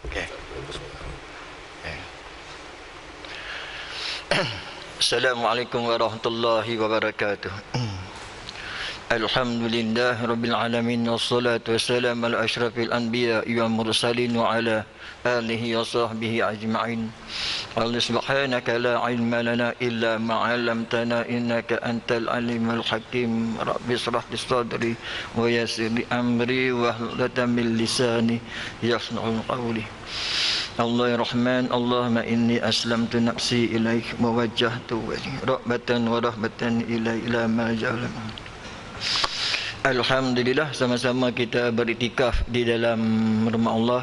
Okay. Assalamualaikum warahmatullahi wabarakatuh. Alhamdulillah Rabbil Alamin. Wassalatu wassalamu ala ashrafil anbiya wal mursalin wa ala alihi wa sahbihi ajma'in. Allah subhanaka la ilma lana illa ma'alamtana innaka antal alimul hakim. Rabbi shrah li sadri wa yassir li amri wa hlul min lisani yafqahu qawli. Allah ya Rahman, Allahumma inni aslamtu nafsi ilaik wa wajjahtu rahmatan wa rahmatan ila ma ja'ala. Alhamdulillah, sama-sama kita beriktikaf di dalam rumah Allah,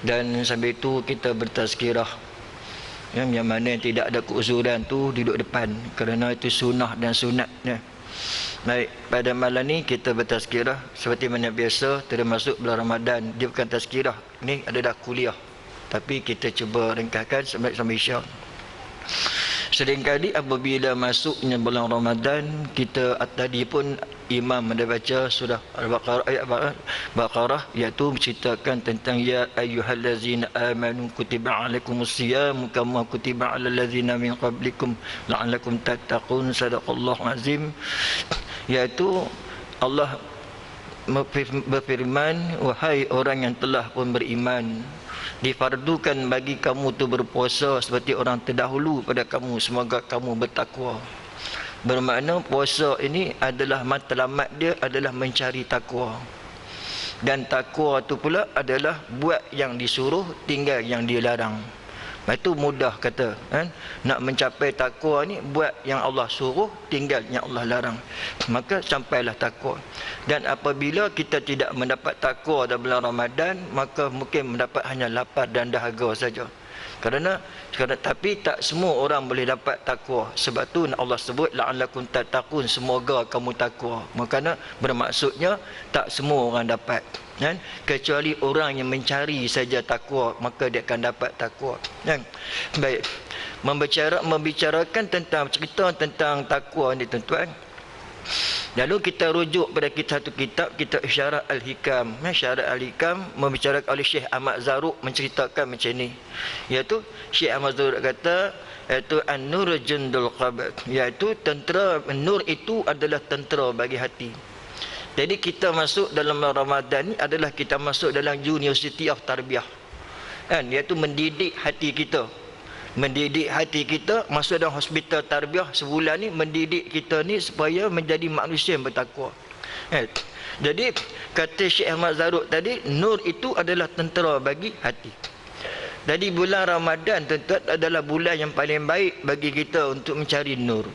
dan sambil itu kita bertazkirah. Yang mana tidak ada keuzuran tu duduk depan, kerana itu sunnah dan sunat ya. Baik, pada malam ni kita bertazkirah seperti mana biasa, termasuk bulan Ramadan. Dia bukan tazkirah, ni adalah kuliah, tapi kita cuba ringkaskan sampai Isyak. Seringkali apabila masuknya bulan Ramadan, kita tadi pun imam ada baca surah Al-Baqarah, ayat Baqarah, iaitu menceritakan tentang ya ayyuhallazina amanu kutiba alaikumus siyam kama kutiba alal ladzina min qablikum la'allakum tattaqun. Sadaqallahu azim. Iaitu Allah berfirman, wahai orang yang telah pun beriman, difardukan bagi kamu tu berpuasa seperti orang terdahulu pada kamu, semoga kamu bertakwa. Bermakna puasa ini adalah matlamat dia adalah mencari takwa, dan takwa tu pula adalah buat yang disuruh, tinggal yang dilarang. Itu mudah kata kan? Nak mencapai takwa ni, buat yang Allah suruh, tinggal yang Allah larang, maka sampailah takwa. Dan apabila kita tidak mendapat takwa dalam bulan Ramadan, maka mungkin mendapat hanya lapar dan dahaga saja. Kerana tapi tak semua orang boleh dapat takwa. Sebab tu Allah sebut la'allakum tattaqun, semoga kamu takwa. Makana bermaksudnya tak semua orang dapat kan? Kecuali orang yang mencari saja takwa, maka dia akan dapat takwa kan? Baik, membicarakan tentang cerita tentang takwa ni tuan-tuan. Lalu kita rujuk pada satu kitab Syarah Al-Hikam. Syarah Al-Hikam membicarakan oleh Syekh Ahmad Zarruq, menceritakan macam ni. Iaitu Syekh Ahmad Zarruq kata, iaitu an-nur jundul qalb, iaitu tentera nur itu adalah tentera bagi hati. Jadi kita masuk dalam Ramadan ni adalah kita masuk dalam University of Tarbiyah kan, iaitu mendidik hati kita. Mendidik hati kita, masuk dalam hospital tarbiyah sebulan ni, mendidik kita ni supaya menjadi manusia yang bertakwa. Jadi kata Syekh Ahmad Zarruq tadi, nur itu adalah tentera bagi hati. Jadi bulan Ramadan tuan-tuan adalah bulan yang paling baik bagi kita untuk mencari nur.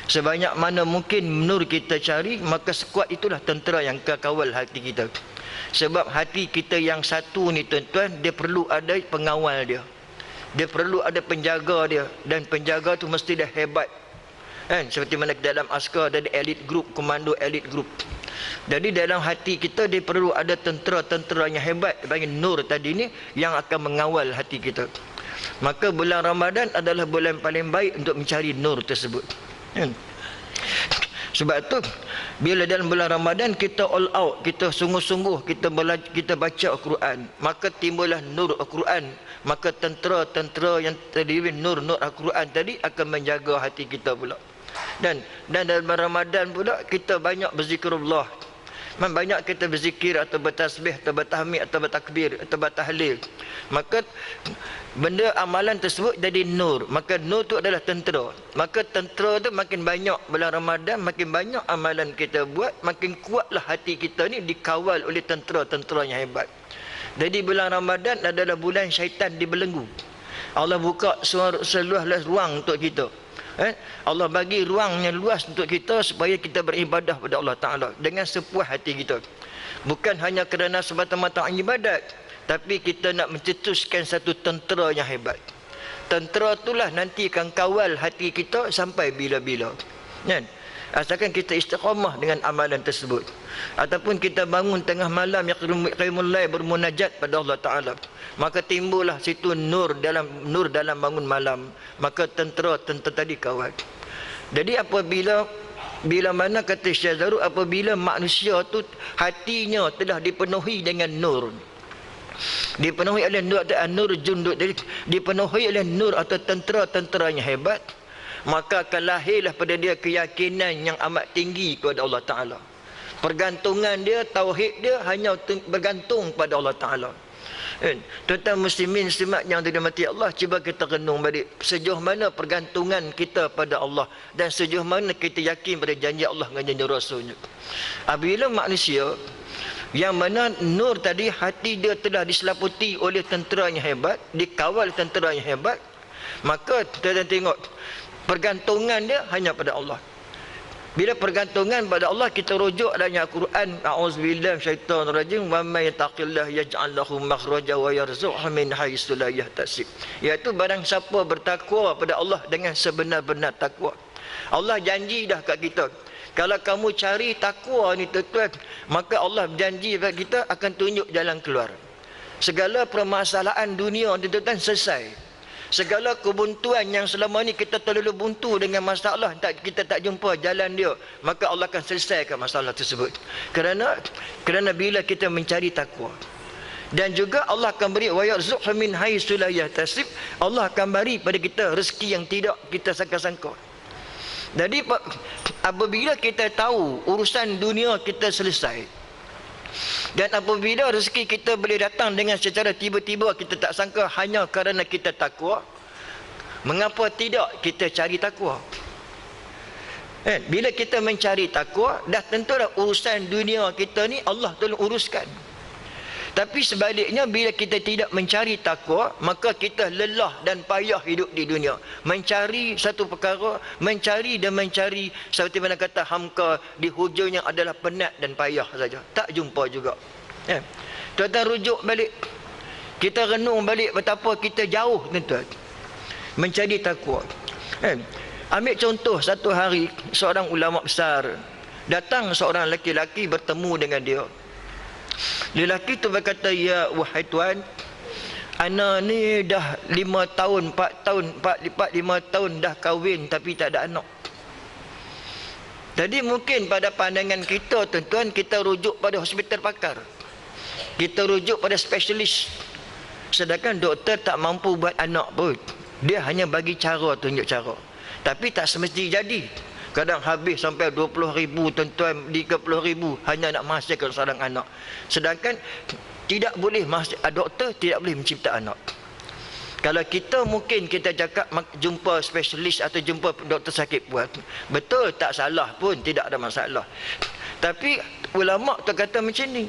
Sebanyak mana mungkin nur kita cari, maka sekuat itulah tentera yang kawal hati kita. Sebab hati kita yang satu ni tuan-tuan, dia perlu ada pengawal dia. Dia perlu ada penjaga dia, dan penjaga tu mesti dah hebat kan? Seperti mana dalam askar ada elite group, komando elite group. Jadi dalam hati kita dia perlu ada tentera-tentera yang hebat, panggil nur tadi ni, yang akan mengawal hati kita. Maka bulan Ramadan adalah bulan paling baik untuk mencari nur tersebut kan? Sebab tu bila dalam bulan Ramadan kita all out, kita sungguh-sungguh kita baca Al-Quran, maka timbullah nur Al-Quran. Maka tentera-tentera yang terdiri nur Al-Quran tadi akan menjaga hati kita pula. Dan dalam Ramadan pula kita banyak berzikrullah. Banyak kita berzikir atau bertasbih atau bertahmid atau bertakbir atau bertahlil. Maka benda amalan tersebut jadi nur. Maka nur tu adalah tentera. Maka tentera tu makin banyak bulan Ramadan, makin banyak amalan kita buat, makin kuatlah hati kita ni dikawal oleh tentera-tentera yang hebat. Jadi bulan Ramadan adalah bulan syaitan dibelenggu. Allah buka seluas-luas ruang untuk kita. Allah bagi ruangnya luas untuk kita supaya kita beribadah pada Allah Ta'ala dengan sepuas hati kita. Bukan hanya kerana semata-mata ibadat, tapi kita nak mencetuskan satu tentera yang hebat. Tentera itulah nanti akan kawal hati kita sampai bila-bila kan? Asalkan kita istiqamah dengan amalan tersebut. Ataupun kita bangun tengah malam yang qiyamul lail bermunajat pada Allah Ta'ala, maka timbullah situ nur dalam bangun malam. Maka tentera tadi kawal. Jadi apabila mana kata Syekh Zarruq, apabila manusia tu hatinya telah dipenuhi dengan nur, dipenuhi oleh nur atau nur jundud, dipenuhi oleh nur atau tentera-tentera yang hebat, maka akan lahirlah pada dia keyakinan yang amat tinggi kepada Allah Ta'ala. Pergantungan dia, tauhid dia hanya bergantung pada Allah Ta'ala. Tuan-tuan muslimin muslimat yang dirahmati Allah, cuba kita renung balik sejauh mana pergantungan kita pada Allah dan sejauh mana kita yakin pada janji Allah dan janji Rasulnya. Apabila manusia yang mana nur tadi, hati dia telah diselaputi oleh tentera yang hebat, dikawal tentera yang hebat, maka kita tengok pergantungan dia hanya pada Allah. Bila pergantungan pada Allah, kita rujuk adanya Al-Quran, a'udzubillahi minasyaitonir rajim, wa may yattaqillaha yaj'al lahu makhraja wa yarzuqhu min haitsu la yahtasib. Iaitu barang siapa bertakwa pada Allah dengan sebenar-benar takwa. Allah janji dah kat kita, kalau kamu cari takwa ni tuan-tuan, maka Allah janji kat kita akan tunjuk jalan keluar. Segala permasalahan dunia ni tuan-tuan selesai. Segala kebuntuan yang selama ni kita terlalu buntu dengan masalah, kita tak jumpa jalan dia, maka Allah akan selesaikan masalah tersebut. Kerana bila kita mencari takwa, dan juga Allah akan beri wa yarzuqhu min haitsu la yahtasib, Allah akan beri pada kita rezeki yang tidak kita sangka-sangka. Jadi apabila kita tahu urusan dunia kita selesai, dan apabila rezeki kita boleh datang dengan secara tiba-tiba, kita tak sangka hanya kerana kita takwa, mengapa tidak kita cari takwa? Bila kita mencari takwa, dah tentulah urusan dunia kita ni Allah tolong uruskan. Tapi sebaliknya, bila kita tidak mencari takwa, maka kita lelah dan payah hidup di dunia. Mencari satu perkara, mencari dan mencari, seperti mana kata hamka, di hujungnya adalah penat dan payah saja. Tak jumpa juga. Tuan-tuan rujuk balik, kita renung balik betapa kita jauh tuan-tuan mencari takwa. Ambil contoh, satu hari seorang ulama besar datang, seorang lelaki bertemu dengan dia. Lelaki tu berkata, ya wahai tuan, ana ni dah 5 tahun, 4 tahun dah kahwin tapi tak ada anak. Jadi mungkin pada pandangan kita tuan-tuan, kita rujuk pada hospital pakar, kita rujuk pada spesialis. Sedangkan doktor tak mampu buat anak pun, dia hanya bagi cara, tunjuk cara. Tapi tak semesti jadi. Kadang habis sampai 20,000 tuan-tuan, 30,000 hanya nak menghasilkan seorang anak. Sedangkan tidak boleh, doktor tidak boleh mencipta anak. Kalau kita mungkin kita cakap jumpa spesialis atau jumpa doktor sakit buat, betul, tak salah pun, tidak ada masalah. Tapi ulama tu kata macam ni,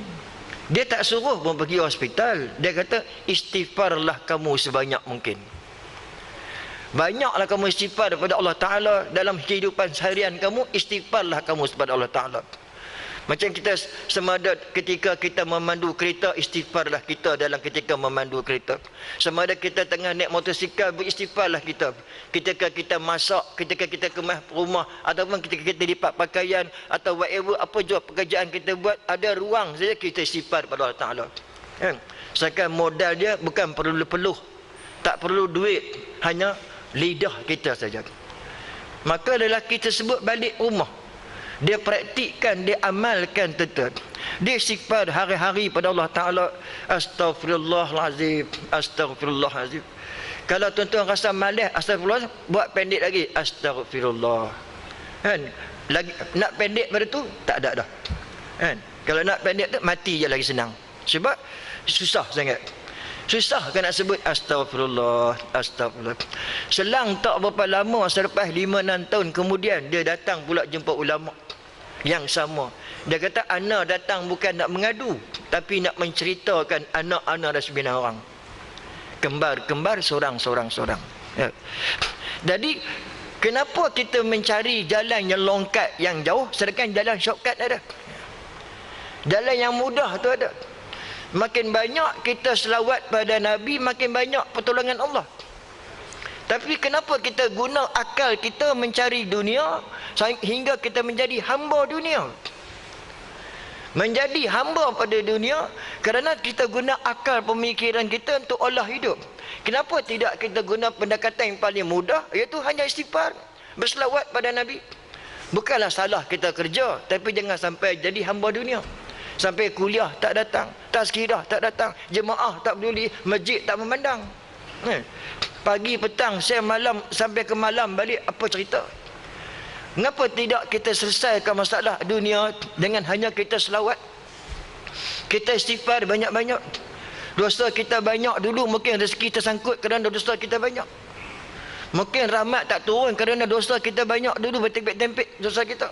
dia tak suruh pun pergi hospital. Dia kata istighfarlah kamu sebanyak mungkin. Banyaklah kamu istighfar kepada Allah Ta'ala dalam kehidupan seharian kamu. Istighfarlah kamu kepada Allah Ta'ala. Macam kita semada ketika kita memandu kereta, istighfarlah kita dalam ketika memandu kereta. Semada kita tengah naik motosikal, beristighfarlah kita. Ketika kita masak, ketika kita kemas rumah, ataupun ketika kita lipat pakaian, atau whatever, apa jua pekerjaan kita buat, ada ruang saja kita istighfar kepada Allah Ta'ala. Sedangkan modal dia bukan perlu peluh, tak perlu duit, hanya lidah kita saja. Maka lelaki tersebut balik rumah, dia praktikkan, dia amalkan tetap. Dia istighfar hari-hari pada Allah Ta'ala. Astaghfirullahalazim, astaghfirullahalazim. Kalau tuan-tuan rasa malas, astagfirullah, buat pendek lagi, astaghfirullah. Lagi nak pendek pada tu tak ada dah. Kalau nak pendek tu mati je lagi senang. Sebab susah sangat. Susah kan nak sebut astagfirullah, astagfirullah. Selang tak berapa lama, selepas 5-6 tahun kemudian, dia datang pula jumpa ulama yang sama. Dia kata, ana datang bukan nak mengadu, tapi nak menceritakan anak ana ada 9 orang. Kembar-kembar, seorang. Ya. Jadi, kenapa kita mencari jalan yang longkat, yang jauh, sedangkan jalan shortcut ada? Jalan yang mudah tu ada. Makin banyak kita selawat pada Nabi, makin banyak pertolongan Allah. Tapi kenapa kita guna akal kita mencari dunia hingga kita menjadi hamba dunia? Menjadi hamba pada dunia kerana kita guna akal pemikiran kita untuk olah hidup. Kenapa tidak kita guna pendekatan yang paling mudah, iaitu hanya istighfar, berselawat pada Nabi? Bukanlah salah kita kerja, tapi jangan sampai jadi hamba dunia. Sampai kuliah tak datang, tazkirah tak datang, jemaah tak peduli, masjid tak memandang. Pagi petang saya malam sampai ke malam balik, apa cerita? Mengapa tidak kita selesaikan masalah dunia dengan hanya kita selawat? Kita istighfar banyak-banyak. Dosa kita banyak dulu, mungkin rezeki tersangkut kerana dosa kita banyak. Mungkin rahmat tak turun kerana dosa kita banyak dulu, bertempik-tempik dosa kita.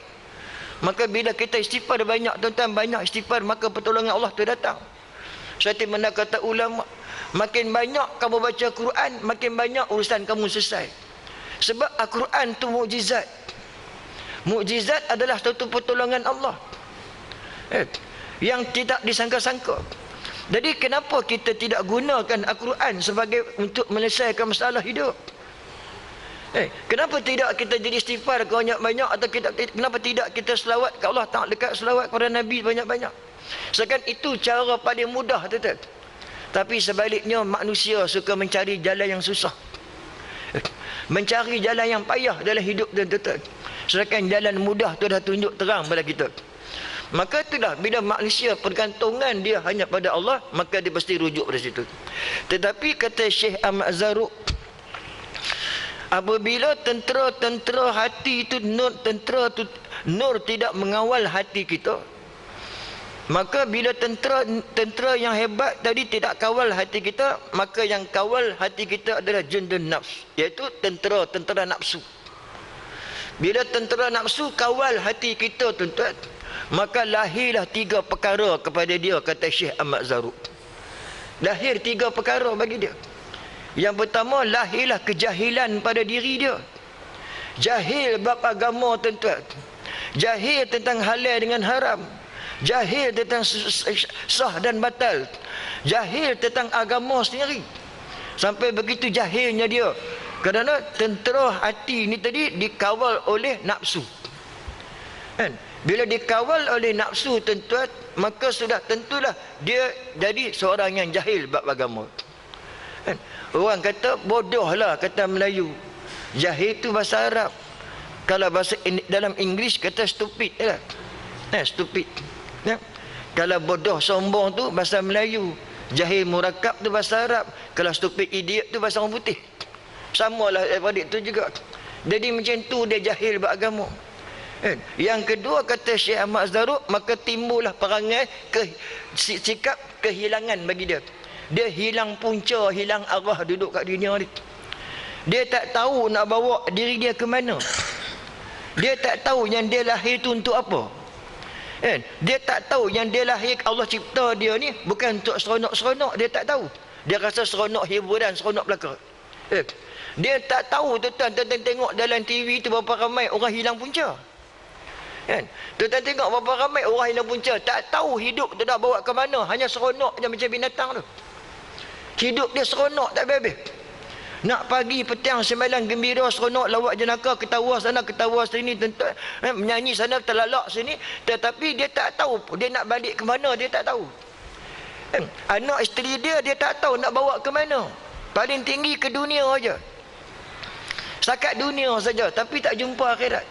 Maka bila kita istighfar banyak, tuan-tuan, banyak istighfar, maka pertolongan Allah tu datang. Seperti mana kata ulama, makin banyak kamu baca Quran, makin banyak urusan kamu selesai. Sebab Al-Quran tu mukjizat. Mukjizat adalah satu pertolongan Allah yang tidak disangka-sangka. Jadi kenapa kita tidak gunakan Al-Quran sebagai untuk menyelesaikan masalah hidup? Kenapa tidak kita jadi istighfar banyak-banyak, atau kenapa tidak kita selawat ke Allah Ta'ala, dekat selawat kepada Nabi banyak-banyak? Sekarang itu cara paling mudah, tuan-tuan. Tapi sebaliknya manusia suka mencari jalan yang susah, mencari jalan yang payah dalam hidup, tuan-tuan. Sedangkan jalan mudah tu dah tunjuk terang pada kita. Maka itulah, bila manusia pergantungan dia hanya pada Allah, maka dia pasti rujuk pada situ. Tetapi kata Syekh Ahmad Zarruq, apabila tentera hati itu, nur tidak mengawal hati kita, maka bila tentera yang hebat tadi tidak kawal hati kita, maka yang kawal hati kita adalah jundun nafs, iaitu tentera nafsu. Bila tentera nafsu kawal hati kita, tuan-tuan, maka lahirlah 3 perkara kepada dia, kata Syekh Ahmad Zarruq. Lahir 3 perkara bagi dia. Yang pertama, lahirlah kejahilan pada diri dia. Jahil bab agama, tuan-tuan. Jahil tentang halal dengan haram. Jahil tentang sah dan batal. Jahil tentang agama sendiri. Sampai begitu jahilnya dia. Kerana tentera hati ni tadi dikawal oleh nafsu. Kan? Bila dikawal oleh nafsu, tuan-tuan, maka sudah tentulah dia jadi seorang yang jahil bab agama. Kan? Orang kata bodoh lah, kata Melayu. Jahil tu bahasa Arab. Kalau bahasa dalam Inggeris kata stupid lah. Stupid. Ya? Kalau bodoh sombong tu bahasa Melayu. Jahil murakab tu bahasa Arab. Kalau stupid idiot tu bahasa orang putih. Samalah daripada itu juga. Jadi macam tu dia jahil beragama. Yang kedua, kata Syekh Ahmad Zarruq, maka timbullah perangai sikap kehilangan bagi dia. Dia hilang punca, hilang arah duduk kat dunia ni. Dia tak tahu nak bawa diri dia ke mana. Dia tak tahu yang dia lahir tu untuk apa. Dia tak tahu yang dia lahir, Allah cipta dia ni bukan untuk seronok-seronok. Dia tak tahu. Dia rasa seronok hiburan, seronok belaka. Dia tak tahu, tuan-tuan, tengok dalam TV tu berapa ramai orang hilang punca. Tuan-tuan tengok berapa ramai orang hilang punca. Tak tahu hidup tu dah bawa ke mana. Hanya seronok je macam binatang tu. Hidup dia seronok tak habis-habis. Nak pagi, petang, semalam gembira, seronok, lawak jenaka, ketawa sana, ketawa sini, tuan-tuan. Menyanyi sana, terlalak sini. Tetapi dia tak tahu dia nak balik ke mana, dia tak tahu. Anak isteri dia tak tahu nak bawa ke mana. Paling tinggi ke dunia aja. Setakat dunia saja, tapi tak jumpa akhirat.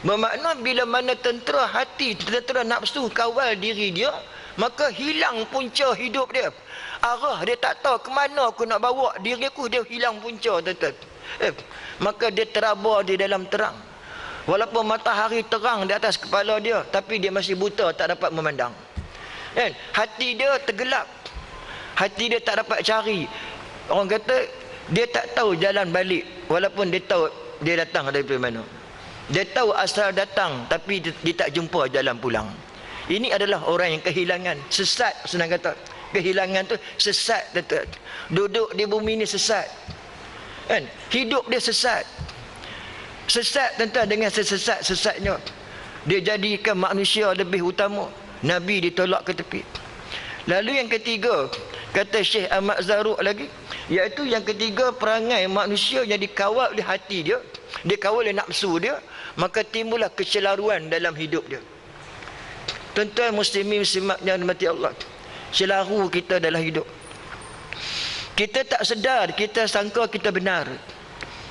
Bermakna bila mana tentera hati, tentera nafsu kawal diri dia, maka hilang punca hidup dia. Arah dia tak tahu ke mana aku nak bawa diri aku, dia hilang punca, tuan-tuan. Maka dia terabur di dalam terang. Walaupun matahari terang di atas kepala dia, tapi dia masih buta, tak dapat memandang. Hati dia tergelap. Hati dia tak dapat cari. Orang kata dia tak tahu jalan balik, walaupun dia tahu dia datang dari mana. Dia tahu asal datang, tapi dia tak jumpa jalan pulang. Ini adalah orang yang kehilangan, sesat, senang kata. Kehilangan tu sesat, tuan-tuan. Duduk di bumi ni sesat. Hidup dia sesat. Sesat, tuan-tuan, dengan sesat-sesatnya. Dia jadikan manusia lebih utama. Nabi ditolak ke tepi. Lalu yang ketiga, kata Syekh Ahmad Zarruq lagi, iaitu yang ketiga, perangai manusia yang dikawal oleh hati dia, dikawal oleh nafsu dia, maka timbullah kecelaruan dalam hidup dia. Tuan-tuan muslimin muslimat yang dirahmati Allah, celaru kita dalam hidup. Kita tak sedar, kita sangka kita benar.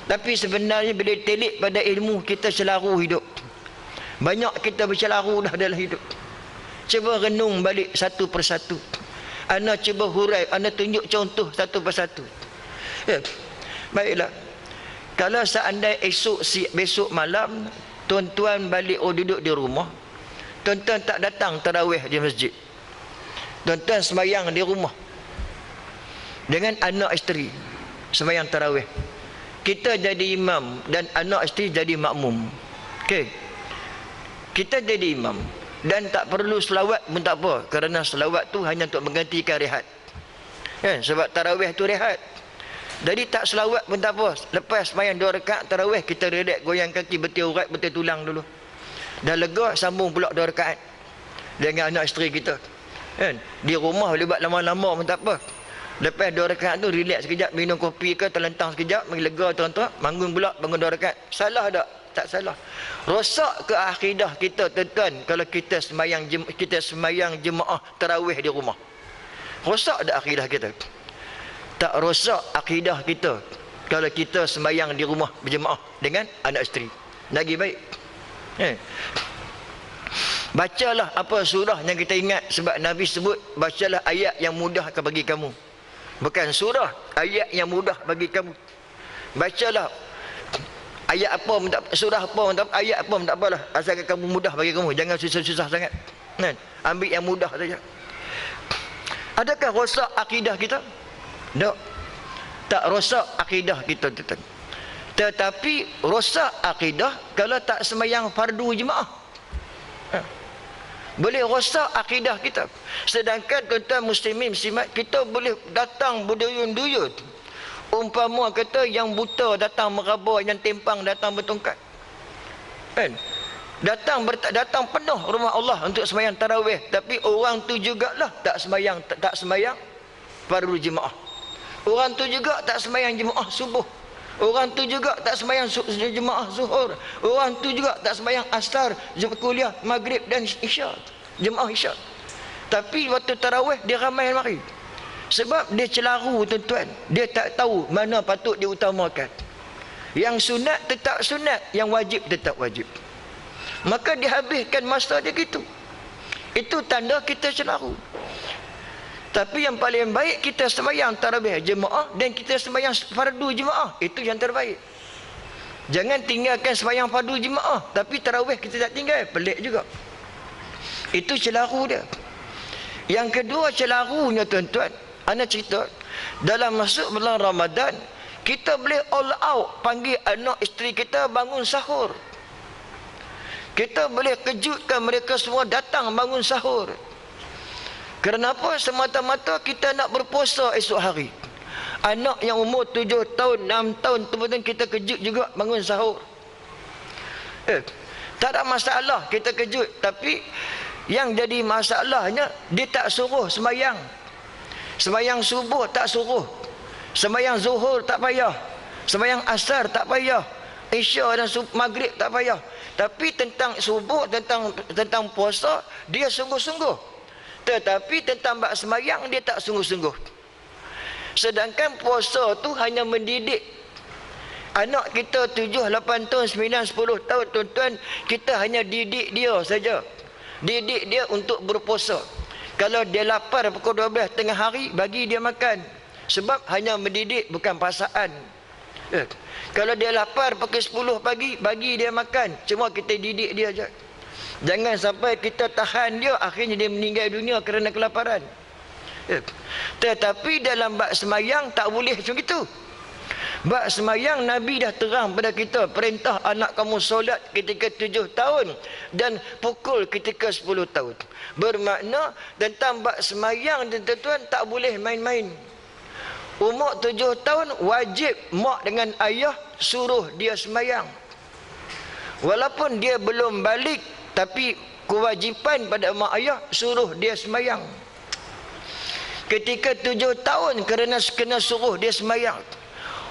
Tapi sebenarnya bila telik pada ilmu, kita celaru hidup. Banyak kita bercelaru dah dalam hidup. Cuba renung balik satu persatu. Ana cuba hurai, ana tunjuk contoh satu persatu. Ya. Baiklah. Kalau seandainya besok malam tuan-tuan balik duduk di rumah, tuan-tuan tak datang tarawih di masjid. Tuan-tuan sembahyang di rumah dengan anak isteri sembahyang tarawih. Kita jadi imam dan anak isteri jadi makmum. Okey. Kita jadi imam dan tak perlu selawat pun tak apa, kerana selawat tu hanya untuk menggantikan rehat. Kan? Sebab tarawih tu rehat. Jadi tak selawat pun tak apa. Lepas sembahyang 2 rakaat tarawih, kita relax, goyang kaki, betul urat, betul tulang dulu. Dah lega, sambung pula 2 rakaat dengan anak isteri kita. Kan? Di rumah boleh buat lama-lama pun tak apa. Lepas 2 rakaat tu relax sekejap, minum kopi ke, terlentang sekejap, bagi lega tuan-tuan, bangun pula, bangun 2 rakaat. Salah tak? Tak salah. Rosak ke akidah kita tuan-tuan kalau kita sembahyang jemaah tarawih di rumah? Rosak tak akidah kita? Tak rosak akidah kita kalau kita sembahyang di rumah berjemaah dengan anak isteri. Lagi baik. Bacalah apa surah yang kita ingat, sebab Nabi sebut bacalah ayat yang mudah bagi kamu. Bukan surah, ayat yang mudah bagi kamu. Bacalah ayat apa pun tak, surah apa pun tak, ayat apa pun tak apalah, asalkan kamu mudah bagi kamu. Jangan susah-susah sangat. Ambil yang mudah saja. Adakah rosak akidah kita? Tak. Tak rosak akidah kita, tuan-tuan. Tetapi rosak akidah kalau tak sembahyang fardu jemaah. Boleh rosak akidah kita. Sedangkan tuan-tuan muslimin muslimat, kita boleh datang berduyun-duyun. Umpama kata yang buta datang meraba, yang tempang datang bertongkat. Kan? Datang penuh rumah Allah untuk sembahyang tarawih, tapi orang tu jugalah tak sembahyang fardu jemaah. Orang tu juga tak sembahyang jemaah subuh. Orang tu juga tak sembahyang jemaah zuhur. Orang tu juga tak sembahyang asar, kuliah, maghrib dan isya, jemaah isya. Tapi waktu tarawih dia ramai mari. Sebab dia celaru tuan-tuan. Dia tak tahu mana patut diutamakan. Yang sunat tetap sunat, yang wajib tetap wajib. Maka dihabiskan masa dia gitu. Itu tanda kita celaru. Tapi yang paling baik kita sembahyang tarawih jemaah dan kita sembahyang fardu jemaah. Itu yang terbaik. Jangan tinggalkan sembahyang fardu jemaah tapi tarawih kita tak tinggal. Pelik juga. Itu celaru dia. Yang kedua celarunya tuan-tuan, ana cerita, dalam masuk bulan Ramadan, kita boleh all out panggil anak isteri kita bangun sahur. Kita boleh kejutkan mereka semua datang bangun sahur. Kenapa? Semata-mata kita nak berpuasa esok hari. Anak yang umur 7 tahun, 6 tahun tu pun kita kejut juga bangun sahur. Tak ada masalah kita kejut. Tapi yang jadi masalahnya, dia tak suruh sembahyang. Sembahyang subuh tak suruh. Sembahyang zuhur tak payah. Sembahyang asar tak payah. Isya dan maghrib tak payah. Tapi tentang subuh, tentang puasa, dia sungguh-sungguh. Tetapi tentang bab sembahyang dia tak sungguh-sungguh. Sedangkan puasa tu hanya mendidik anak kita 7, 8 tahun, 9, 10 tahun tuan-tuan, kita hanya didik dia saja. Didik dia untuk berpuasa. Kalau dia lapar pukul 12 tengah hari, bagi dia makan. Sebab hanya mendidik, bukan paksaan. Kalau dia lapar pukul 10 pagi, bagi dia makan. Cuma kita didik dia saja. Jangan sampai kita tahan dia, akhirnya dia meninggal dunia kerana kelaparan. Tetapi dalam bab sembahyang tak boleh macam itu. Bab sembahyang Nabi dah terang pada kita, perintah anak kamu solat ketika 7 tahun dan pukul ketika 10 tahun. Bermakna tentang bab sembahyang tuan-tuan tak boleh main-main. Umur 7 tahun wajib mak dengan ayah suruh dia sembahyang. Walaupun dia belum balik, tapi kewajipan pada mak ayah suruh dia sembahyang. Ketika 7 tahun kena suruh dia sembahyang.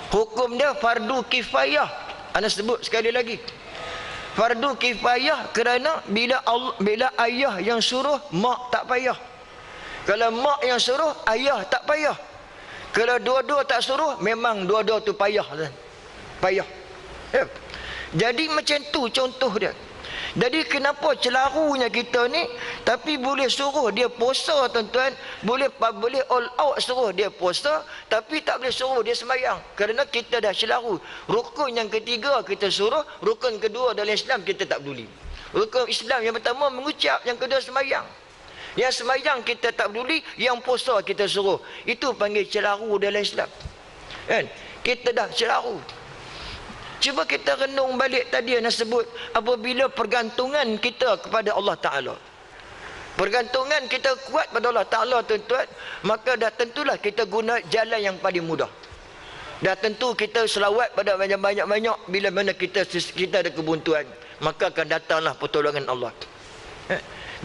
Hukum dia fardu kifayah. Ana sebut sekali lagi. Fardu kifayah kerana bila ayah yang suruh, mak tak payah. Kalau mak yang suruh, ayah tak payah. Kalau dua-dua tak suruh, memang dua-dua tu payah. Payah. Jadi macam tu contoh dia. Jadi kenapa celarunya kita ni, tapi boleh suruh dia puasa tuan-tuan, boleh all out suruh dia puasa, tapi tak boleh suruh dia sembahyang. Kerana kita dah celaru. Rukun yang ketiga kita suruh, rukun kedua dalam Islam kita tak peduli. Rukun Islam yang pertama mengucap, yang kedua sembahyang. Yang sembahyang kita tak peduli, yang puasa kita suruh. Itu panggil celaru dalam Islam. Kan? Kita dah celaru. Cuba kita renung balik tadi yang sebut, apabila pergantungan kita kepada Allah Ta'ala, pergantungan kita kuat pada Allah Ta'ala tuan-tuan, maka dah tentulah kita guna jalan yang paling mudah. Dah tentu kita selawat pada banyak-banyak. Bila mana kita ada kebuntuan, maka akan datanglah pertolongan Allah.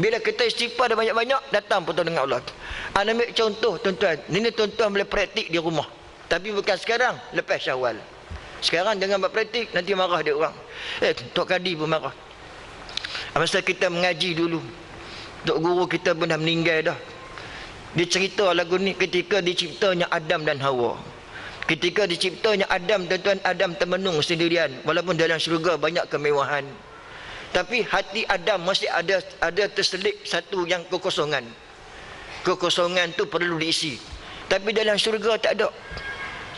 Bila kita istighfar ada banyak-banyak, datang pertolongan Allah. Ambil contoh tuan-tuan, ini tuan-tuan boleh praktik di rumah, tapi bukan sekarang, lepas Syawal. Sekarang jangan buat praktik, nanti marah dia orang. Tok Kadi pun marah. Masa kita mengaji dulu, Tok Guru kita pun dah meninggal dah. Dia cerita lagu ni ketika diciptanya Adam dan Hawa. Ketika diciptanya Adam, tuan-tuan, Adam termenung sendirian. Walaupun dalam syurga banyak kemewahan, tapi hati Adam masih ada terselit satu yang kekosongan. Kekosongan tu perlu diisi. Tapi dalam syurga tak ada.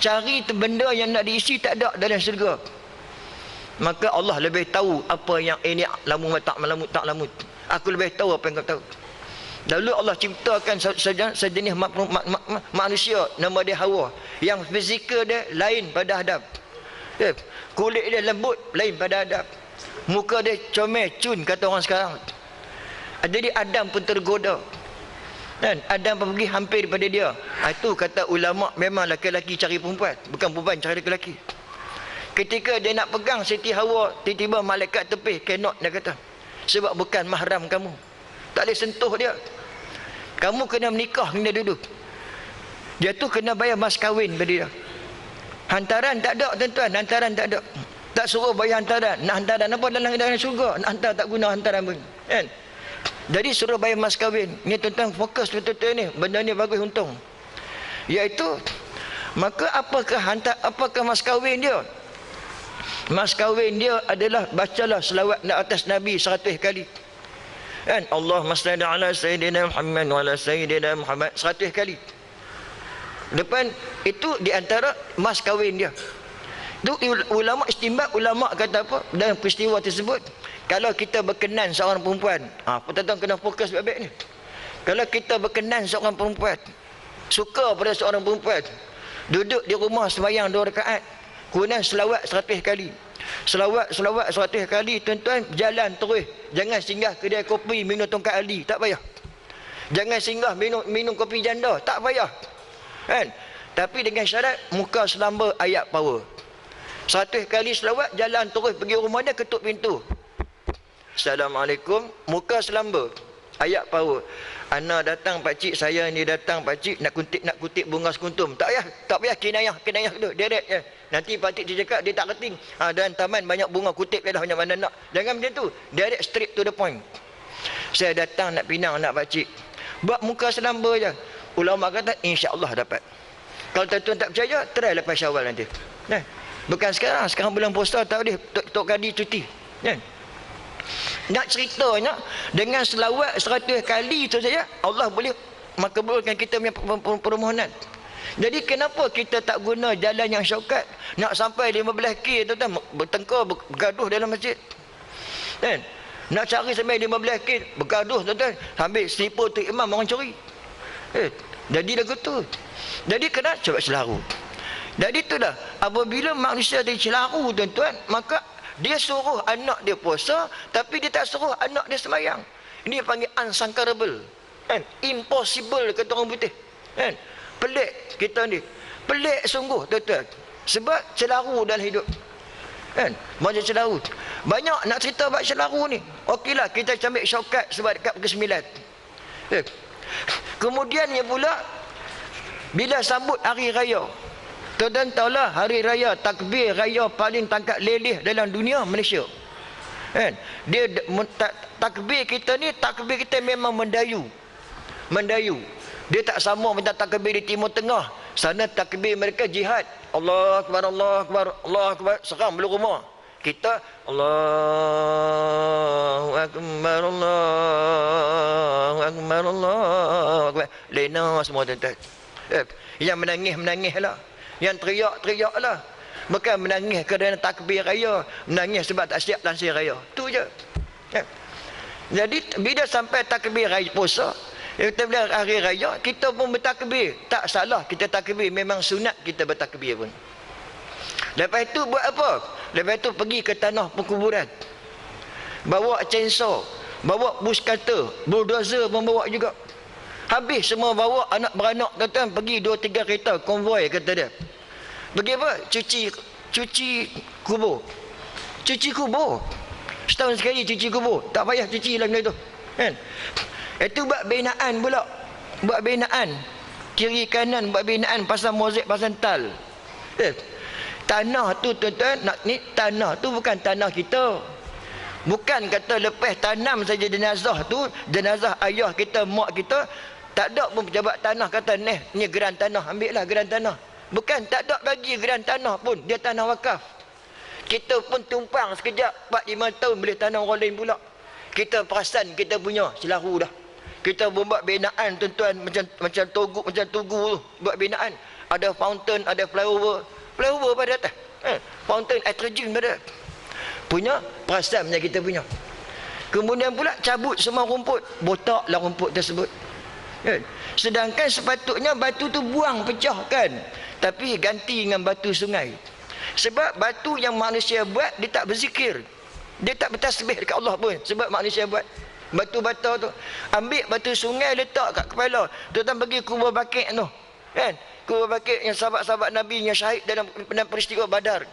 Cari benda yang nak diisi, tak ada dalam syurga. Maka Allah lebih tahu apa yang ini lamu tak lamut. Aku lebih tahu apa yang kau tahu. Dahulu Allah ciptakan sejenis manusia, nama dia Hawa, yang fizikal dia lain pada Adam. Kulit dia lembut, lain pada Adam. Muka dia comel, cun kata orang sekarang. Jadi Adam pun tergoda. Dan Adam pun pergi hampir pada dia. Itu kata ulama, memang lelaki cari perempuan, bukan perempuan cari lelaki. Ketika dia nak pegang Siti Hawa, tiba-tiba malaikat tepih, cannot, dia kata. Sebab bukan mahram kamu. Tak boleh sentuh dia. Kamu kena menikah dengan dia dulu. Dia tu kena bayar mas kahwin pada dia. Hantaran tak ada tuan-tuan, hantaran tak ada. Tak suruh bayar hantaran. Nak hantaran apa dalam syurga? Nak hantar tak guna hantaran pun. Kan? Jadi suruh bayar mas kahwin. Ni tuan-tuan fokus betul-betul ni. Benda ni bagus untung. Iaitu, maka apakah mas kahwin dia? Mas kahwin dia adalah bacalah selawat atas Nabi 100 kali. Kan? Allahumma salli ala Sayyidina Muhammad wa ala Sayyidina Muhammad 100 kali. Depan itu di antara mas kahwin dia. Itu ulama istimbat, ulama kata apa dalam peristiwa tersebut, kalau kita berkenan seorang perempuan, tuan-tuan kena fokus baik-baik ni. Kalau kita berkenan seorang perempuan, suka pada seorang perempuan, duduk di rumah sembahyang 2 rakaat, kemudian selawat 100 kali. Selawat 100 kali, tuan-tuan, jalan terus. Jangan singgah kedai kopi minum tongkat Ali, tak payah. Jangan singgah minum kopi janda, tak payah. Kan? Tapi dengan syarat muka selamba ayat power. 100 kali selawat, jalan terus pergi rumah dia, ketuk pintu. Assalamualaikum, muka selamba ayat power. Ana datang pakcik, saya ni datang pakcik, nak kutip bunga sekuntum. Tak payah kinayah tu, direct je. Nanti pakcik dia cakap dia tak keting. Dan taman banyak bunga, kutip dia dah banyak mana nak. Jangan macam tu, direct straight to the point. Saya datang nak pinang anak pakcik. Buat muka selamba je. Ulama kata insya-Allah dapat. Kalau tuan-tuan tak percaya, try lepas Syawal nanti. Nah, bukan sekarang bulan puasa tak boleh Tok Kadi cuti. Kan? Nak ceritanya, dengan selawat 100 kali itu saja Allah boleh makbulkan kita punya permohonan. Jadi kenapa kita tak guna jalan yang shortcut? Nak sampai 15k tuan-tuan, bertengkar, bergaduh dalam masjid. Kan? Nak cari sampai 15k, bergaduh tuan-tuan, ambil sniper tu imam orang curi. Jadi lagu tu. Jadi kena cuba selaru. Jadi itulah, apabila manusia dia celaru tuan-tuan, maka dia suruh anak dia puasa, tapi dia tak suruh anak dia sembahyang. Ini panggil unsangkarable. Kan? Impossible kata orang putih. Kan? Pelik kita ni. Pelik sungguh tuan-tuan. Sebab celaru dalam hidup. Kan? Macam celaru. Banyak nak cerita bab celaru ni. Okeylah, kita ambil shortcut sebab dekat ke 9. Kemudiannya pula, bila sambut hari raya, tuan-tuan tahulah hari raya takbir raya paling tangkap leleh dalam dunia Malaysia. Kan? Dia takbir kita ni, takbir kita memang mendayu. Dia tak sama macam takbir di Timur Tengah. Sana takbir mereka jihad. Allah Akbar, Allah Akbar, Allah Akbar, seram belum rumah. Kita Allahu akbar, Allahu akbar, Allahu akbar. Lena semua tuan-tuan. Yang menangis lah, yang teriak lah. Bukan menangis kerana takbir raya, menangis sebab tak siap langsir raya. Tu je. Jadi bila sampai takbir raya puasa, kita bila hari raya, kita pun bertakbir. Tak salah kita takbir, memang sunat kita bertakbir pun. Lepas itu buat apa? Lepas itu pergi ke tanah perkuburan. Bawa chainsaw, bawa bus cutter, bulldozer pun bawa juga. Habis semua bawa anak beranak tuan-tuan, pergi 2-3 kereta konvoi kata dia. Pergi apa? Cuci kubur. Cuci kubur. Setahun sekali cuci kubur. Tak payah cuci lah benda tu. Kan? Itu buat binaan pula. Buat binaan. Kiri kanan buat binaan, pasang mozaik, pasang tal. Tanah tu tuan-tuan, ni tanah tu bukan tanah kita. Bukan kata lepas tanam saja jenazah tu, jenazah ayah kita, mak kita, tak ada pun pejabat tanah kata ni geran tanah, ambil lah geran tanah. Bukan, tak ada bagi geran tanah pun, dia tanah wakaf. Kita pun tumpang sekejap 4-5 tahun boleh tanah orang lain pula. Kita perasan kita punya selaru dah. Kita buat binaan tuan-tuan, macam tugu tu buat binaan. Ada fountain, ada flyover pada atas. Fountain air terjun pada punya perasan yang kita punya. Kemudian pula cabut semua rumput, botaklah rumput tersebut. Sedangkan sepatutnya batu tu buang, pecahkan, tapi ganti dengan batu sungai. Sebab batu yang manusia buat, dia tak berzikir, dia tak bertasbih dekat Allah pun. Sebab manusia buat batu bata tu, ambil batu sungai letak kat kepala. Tuan-tuan pergi kubur Baqi' tu, kan? Kubur Baqi' yang sahabat-sahabat Nabi yang syahid dalam peristiwa Badar.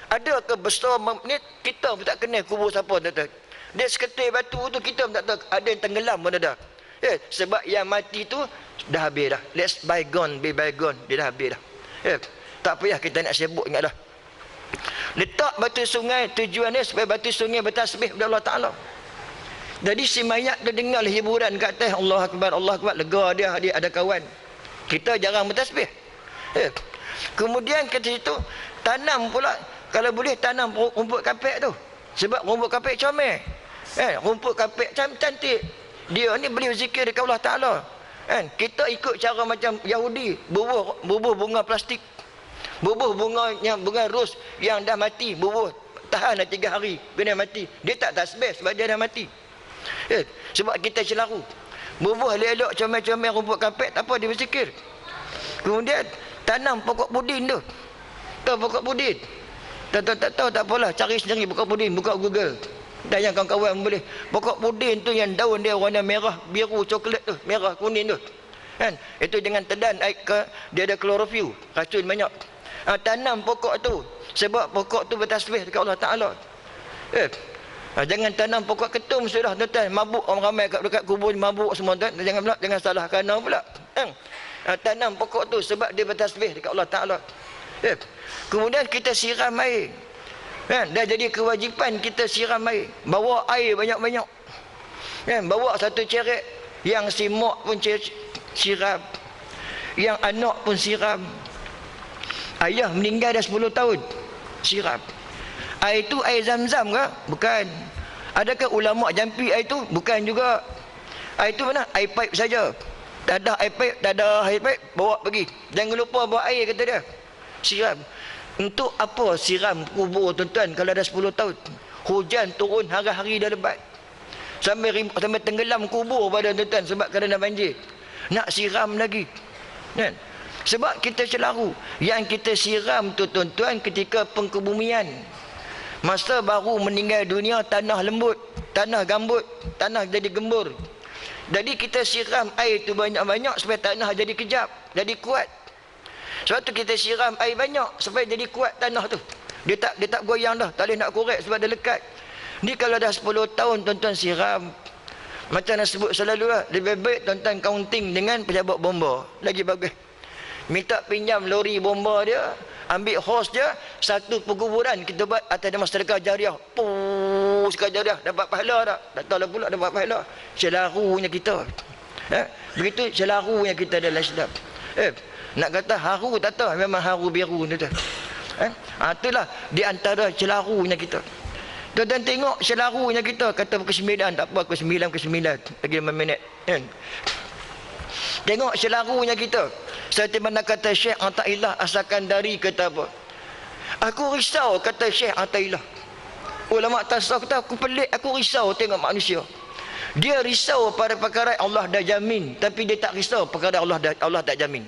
Ada ke besar menit kita pun tak kenal kubur siapa tuan-tuan. Dia seketul batu tu kita pun tak tahu, ada yang tenggelam pun ada. Sebab yang mati tu dah habis dah. Let's bygone be bygone. Dia dah habis dah. Tak payah kita nak sibuk ingat dah. Letak batu sungai, tujuannya supaya batu sungai bertasbih kepada Allah Ta'ala. Jadi si mayat tu dengar hiburan kat atas, Allah Akbar, Allah Akbar, lega dia ada kawan. Kita jarang bertasbih. Kemudian ke situ tanam pula, kalau boleh tanam rumput kapek tu. Sebab rumput kapek comel. Rumput kapek cantik. Dia ni boleh zikir dekat Allah Ta'ala. Kita ikut cara macam Yahudi, bubuh bunga plastik. Bubuh bunga ros yang dah mati, bubuh tahan dah 3 hari, kena mati. Dia tak tasbih sebab dia dah mati. Sebab kita selaru bubuh elok-elok comel-comel rumput kapek, tak apa dia berzikir. Kemudian tanam pokok pudin tu. Tahu pokok pudin? Tak tahu, tak apalah, cari sendiri pokok pudin, buka Google. Dan yang kawan-kawan boleh. Pokok pudin tu yang daun dia warna merah, biru, coklat tu, merah, kuning tu. Kan? Itu dengan tedan air ke, dia ada klorofil, racun banyak. Tanam pokok tu. Sebab pokok tu bertasbih dekat Allah Ta'ala. Jangan tanam pokok ketum sudah tuan-tuan. Mabuk orang ramai dekat kubur, mabuk semua tuan. Jangan salahkan orang pula. Tanam pokok tu sebab dia bertasbih dekat Allah Ta'ala. Kemudian kita siram air. Dah jadi kewajipan kita siram air. Bawa air banyak-banyak. Bawa satu ceret. Yang si mak pun siram, yang anak pun siram. Ayah meninggal dah 10 tahun, siram. Air tu air Zam-Zam ke? Bukan. Adakah ulama jampi air tu? Bukan juga. Air tu mana? Air pipe saja. Tak ada air pipe, bawa pergi. Jangan lupa bawa air, kata dia. Siram. Untuk apa siram kubur tuan-tuan kalau dah 10 tahun? Hujan turun hari-hari dah lebat. Sampai tenggelam kubur pada tuan-tuan sebab kerana banjir. Nak siram lagi. Kan? Sebab kita selaru. Yang kita siram tu tuan-tuan ketika pengkebumian. Masa baru meninggal dunia, tanah lembut, tanah gambut, tanah jadi gembur. Jadi kita siram air tu banyak-banyak supaya tanah jadi kejap, jadi kuat. Sebab tu kita siram air banyak supaya jadi kuat tanah tu. Dia tak goyang dah, tak boleh nak korek sebab dia lekat. Ni kalau dah 10 tahun tuan-tuan siram, macam nak sebut selalu lah, lebih baik tuan-tuan counting dengan pejabat bomba. Lagi bagus. Minta pinjam lori bomba dia, ambil hos dia, satu perkuburan kita buat atas nama sedekah jariah. Sedekah jariah, dapat pahala tak? Tak tahu lah pula dapat pahala. Selarunya kita. Begitu selarunya kita dalam Islam. Nak kata haru tak tahu, memang haru biru tu. Itulah di antara celarunya kita. Tuan-tuan tengok selarunya kita, kata pukul 9, tak apa, pukul 9, lagi 5 minit. Kan? Tengok selarunya kita. Seperti mana kata Syekh Athaillah As-Sakandari, kata apa? Aku risau, kata Syekh Athaillah. Ulama tasawuf kata, aku pelik, aku risau tengok manusia. Dia risau pada perkara Allah dah jamin, tapi dia tak risau perkara Allah tak jamin.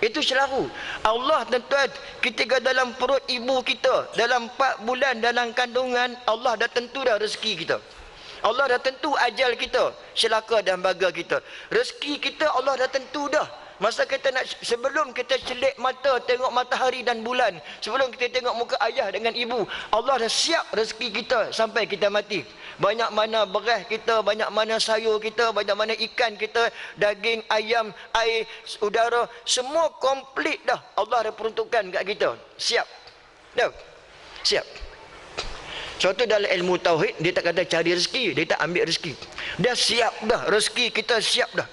Itu selaru. Allah, tuan-tuan, ketika dalam perut ibu kita, dalam 4 bulan dalam kandungan, Allah dah tentu dah rezeki kita. Allah dah tentu ajal kita, celaka dan bahagia kita. Rezeki kita Allah dah tentu dah. Masa kita nak, sebelum kita celik mata tengok matahari dan bulan, sebelum kita tengok muka ayah dengan ibu, Allah dah siap rezeki kita sampai kita mati. Banyak mana beras kita, banyak mana sayur kita, banyak mana ikan kita, daging, ayam, air, udara, semua komplit dah. Allah dah peruntukkan kat kita. Siap. Dah. Siap. Suatu dalam ilmu tauhid, dia tak kata cari rezeki, dia tak ambil rezeki. Dia siap dah, rezeki kita siap dah.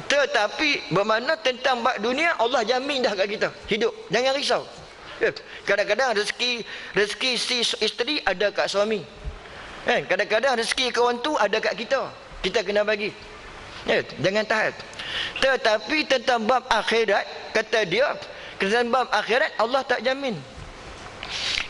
Tetapi bermakna tentang bab dunia, Allah jamin dah kat kita hidup. Jangan risau. Kadang-kadang rezeki si isteri ada kat suami. Kadang-kadang rezeki kawan tu ada kat kita. Kita kena bagi. Jangan tahan. Tetapi tentang bab akhirat, kata dia, tentang bab akhirat Allah tak jamin.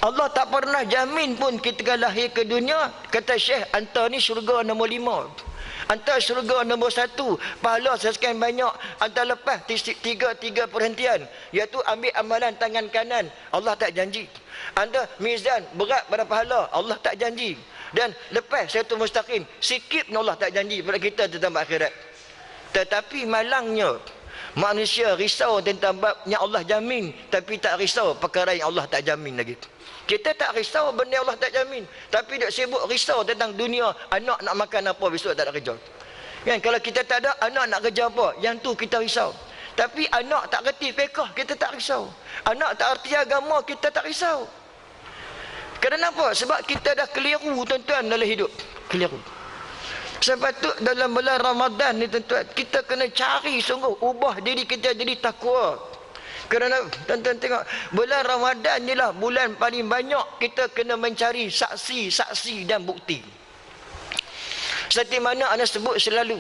Allah tak pernah jamin pun kita lahir ke dunia. Kata Syekh, hantar ni syurga nombor 5. Hantar syurga nombor 1, pahala sekian banyak. Hantar lepas tiga perhentian, iaitu ambil amalan tangan kanan, Allah tak janji. Anda mizan berat pada pahala, Allah tak janji. Dan lepas satu mustaqim, sikit Allah tak janji pada kita tentang akhirat. Tetapi malangnya manusia risau tentang bab yang Allah jamin, tapi tak risau perkara yang Allah tak jamin lagi. Kita tak risau benda Allah tak jamin, tapi dia sibuk risau tentang dunia. Anak nak makan apa besok tak ada kerja. Kan, kalau kita tak ada anak nak kerja apa, yang tu kita risau. Tapi anak tak reti fiqh, kita tak risau. Anak tak reti agama, kita tak risau. Kenapa? Sebab kita dah keliru, tuan-tuan, dalam hidup. Keliru. Sebab tu dalam bulan Ramadan ni, tuan-tuan, kita kena cari sungguh ubah diri kita jadi takwa. Kerana tuan-tuan tengok, bulan Ramadan ni lah bulan paling banyak kita kena mencari saksi dan bukti. Seperti mana anda sebut selalu,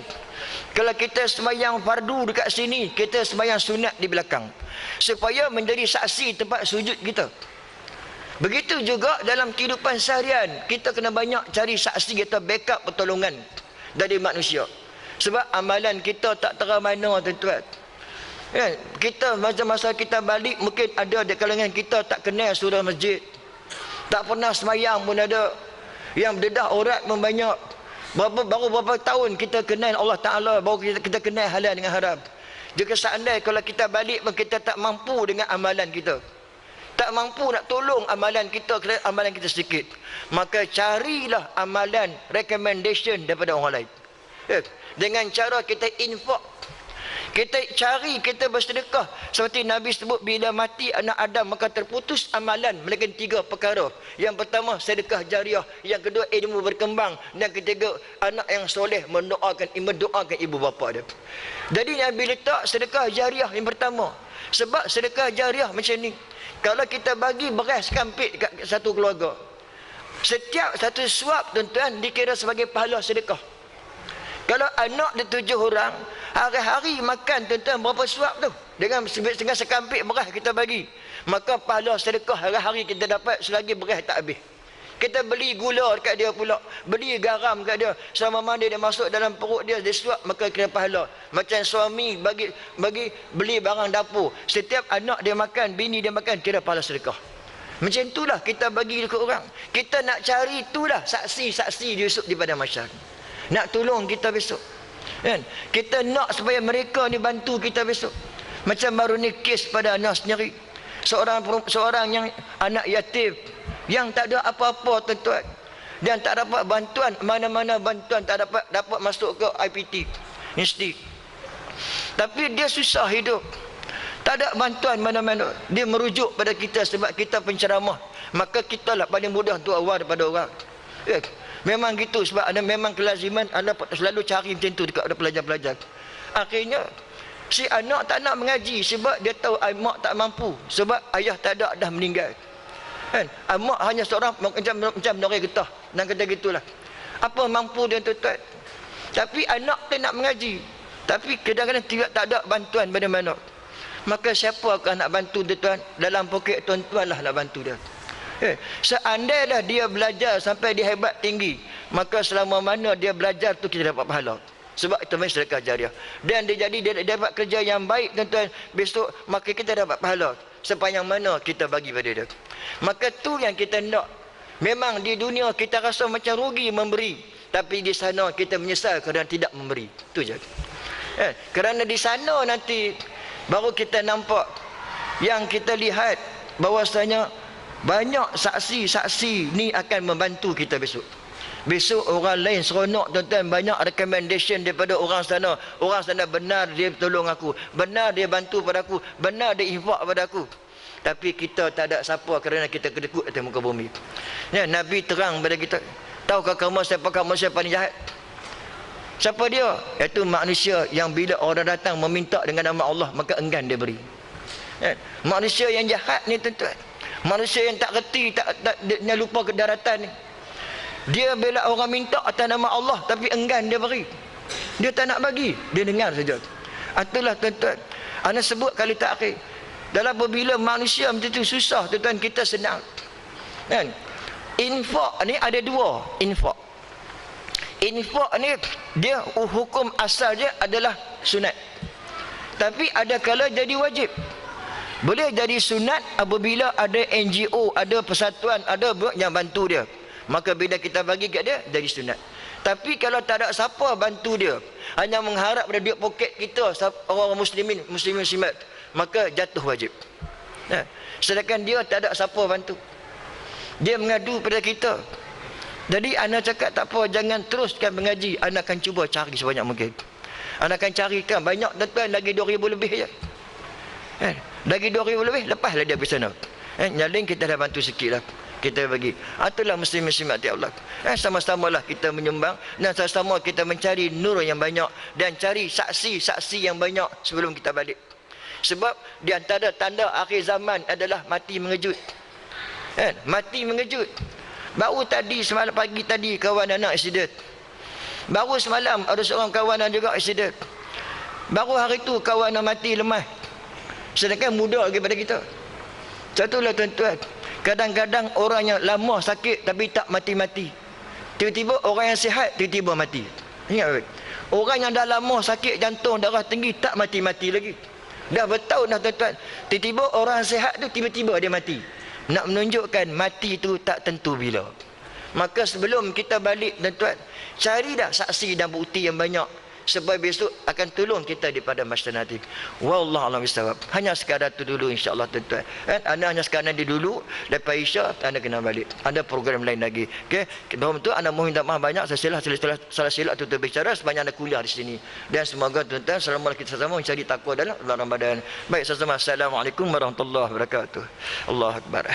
kalau kita sembahyang fardu dekat sini, kita sembahyang sunat di belakang, supaya menjadi saksi tempat sujud kita. Begitu juga dalam kehidupan seharian, kita kena banyak cari saksi, kita backup pertolongan dari manusia. Sebab amalan kita tak terang mana, tuan-tuan. Kan? Kita masa-masa kita balik, mungkin ada di kalangan kita tak kenal surah masjid, tak pernah semayang pun ada, yang berdedah aurat pun banyak. Baru berapa tahun kita kenal Allah Ta'ala, baru kita kenal halal dengan haram. Jika seandainya kalau kita balik pun kita tak mampu dengan amalan kita, tak mampu nak tolong amalan kita kerana amalan kita sedikit, maka carilah amalan recommendation daripada orang lain. Dengan cara kita infak, kita cari, kita bersedekah. Seperti Nabi sebut, bila mati anak Adam maka terputus amalan melainkan 3 perkara. Yang pertama sedekah jariah, yang kedua ilmu berkembang, dan ketiga anak yang soleh mendoakan ibu bapa dia. Jadi Nabi letak sedekah jariah yang pertama. Sebab sedekah jariah macam ni, kalau kita bagi beras kampit kat satu keluarga, setiap satu suap, tuan-tuan, dikira sebagai pahala sedekah. Kalau anak dia 7 orang, hari-hari makan, tuan-tuan, berapa suap tu? Dengan sekampit beras kita bagi, maka pahala sedekah hari-hari kita dapat selagi beras tak habis. Kita beli gula dekat dia pula, beli garam dekat dia, selama mana dia masuk dalam perut dia, dia suap, maka kena pahala. Macam suami bagi beli barang dapur, setiap anak dia makan, bini dia makan, kira pahala sedekah. Macam itulah kita bagi dekat orang. Kita nak cari itulah saksi-saksi besok di padang mahsyar, nak tolong kita besok, kan? Kita nak supaya mereka ni bantu kita besok. Macam baru ni kes pada anak sendiri, seorang yang anak yatim, yang tak ada apa-apa, tuan-tuan, dan tak dapat bantuan, mana-mana bantuan tak dapat masuk ke IPT institut. Tapi dia susah hidup, tak ada bantuan mana-mana. Dia merujuk pada kita sebab kita penceramah, maka kita lah paling mudah untuk awal daripada orang. Memang gitu, sebab anda memang kelaziman anda selalu cari macam tu dekat pelajar-pelajar. Akhirnya si anak tak nak mengaji sebab dia tahu mak tak mampu, sebab ayah tak ada, dah meninggal. Kan? Mak hanya seorang macam orang getah. Dan kata gitulah. Apa mampu dia tuan-tuan? Tapi anak dia nak mengaji. Tapi kadang-kadang tidak tak ada bantuan pada mana. Maka siapa akan nak bantu tuan-tuan? Dalam poket tuan-tuan lah nak bantu dia. Seandainya dah dia belajar sampai dia hebat tinggi, maka selama mana dia belajar tu kita dapat pahala. Sebab itu memang sedekah jariah. Dan dia dapat kerja yang baik tuan-tuan, besok maka kita dapat pahala sepanjang mana kita bagi pada dia. Maka tu yang kita nak. Memang di dunia kita rasa macam rugi memberi, tapi di sana kita menyesal kerana tidak memberi. Tu je. Kerana di sana nanti baru kita nampak, yang kita lihat bahawasanya banyak saksi-saksi ni akan membantu kita besok. Besok orang lain seronok tuan-tuan, banyak recommendation daripada orang sana. Orang sana benar dia tolong aku, benar dia bantu pada aku, benar dia infak pada aku. Tapi kita tak ada siapa kerana kita kedekut atas muka bumi. Ya, Nabi terang pada kita. Tahukah kamu siapa manusia paling jahat? Siapa dia? Iaitu manusia yang bila orang datang meminta dengan nama Allah, maka enggan dia beri. Ya, manusia yang jahat ni tuan-tuan, manusia yang tak reti, dia lupa kedaratan ni. Dia bila orang minta atas nama Allah tapi enggan dia beri. Dia tak nak bagi, dia dengar saja. Itulah tuan-tuan, ana sebut kali takhir. Dalam apabila manusia macam tu susah tuan-tuan, kita senang. Kan? Infak ni ada dua infak. Infak ni dia hukum asal dia adalah sunat. Tapi ada kala jadi wajib. Boleh jadi sunat apabila ada NGO, ada persatuan, ada yang bantu dia. Maka bila kita bagi kat dia, jadi sunat. Tapi kalau tak ada siapa bantu dia, hanya mengharap pada duit poket kita, orang muslimin muslimat, maka jatuh wajib. Nah, sedangkan dia tak ada siapa bantu. Dia mengadu pada kita. Jadi anak cakap tak apa, jangan teruskan mengaji. Anak akan cuba cari sebanyak mungkin. Anak akan carikan banyak tuan-tuan, lagi 2,000 lebih je. Lagi 2,000 lebih, lepaslah dia pergi sana. Yang lain kita dah bantu sikit lah, kita bagi. Itulah muslim-muslimat Allah. Sama-samalah kita menyumbang dan sama-sama kita mencari nur yang banyak dan cari saksi-saksi yang banyak sebelum kita balik. Sebab di antara tanda akhir zaman adalah mati mengejut. Mati mengejut. Baru tadi semalam pagi tadi kawan anak accident. Baru semalam ada seorang kawan juga accident. Baru hari tu kawan mati lemah. Sedangkan muda lagi pada kita. Contohlah tuan-tuan, kadang-kadang orang yang lama sakit tapi tak mati-mati. Tiba-tiba orang yang sihat tiba-tiba mati. Ingat baik. Orang yang dah lama sakit jantung, darah tinggi tak mati-mati lagi. Dah bertahun dah tuan-tuan. Tiba-tiba orang sihat tu tiba-tiba dia mati. Nak menunjukkan mati tu tak tentu bila. Maka sebelum kita balik tuan-tuan, cari dah saksi dan bukti yang banyak supaya besok akan tolong kita di pada masa nanti. Wallahu a'lam bishawab. Hanya sekadar tu dulu insya-Allah tuan-tuan. Anda hanya sekadar di dulu, lepas Isya anda kena balik. Ada program lain lagi. Okey. Dalam tu anda mohon minta maaf banyak salah silap tu terbicara sebanyak anda kuliah di sini. Dan semoga tuan-tuan selama kita sama mencari takwa dalam bulan Ramadan. Baik, sama-sama. Assalamualaikum warahmatullahi wabarakatuh. Allahu akbar.